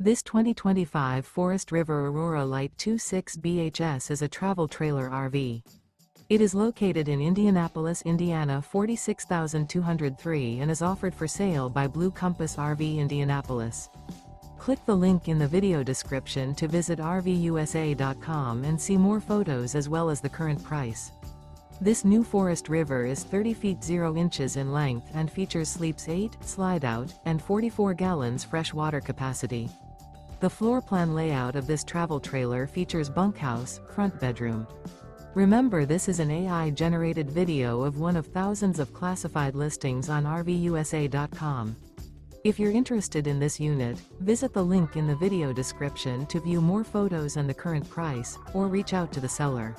This 2025 Forest River Aurora Light 26 BHS is a travel trailer RV. It is located in Indianapolis, Indiana 46203 and is offered for sale by Blue Compass RV Indianapolis. Click the link in the video description to visit RVUSA.com and see more photos as well as the current price. This new Forest River is 30 feet 0 inches in length and features sleeps 8, slide-out, and 44 gallons fresh water capacity. The floor plan layout of this travel trailer features bunkhouse, front bedroom. Remember, this is an AI-generated video of one of thousands of classified listings on RVUSA.com. If you're interested in this unit, visit the link in the video description to view more photos and the current price, or reach out to the seller.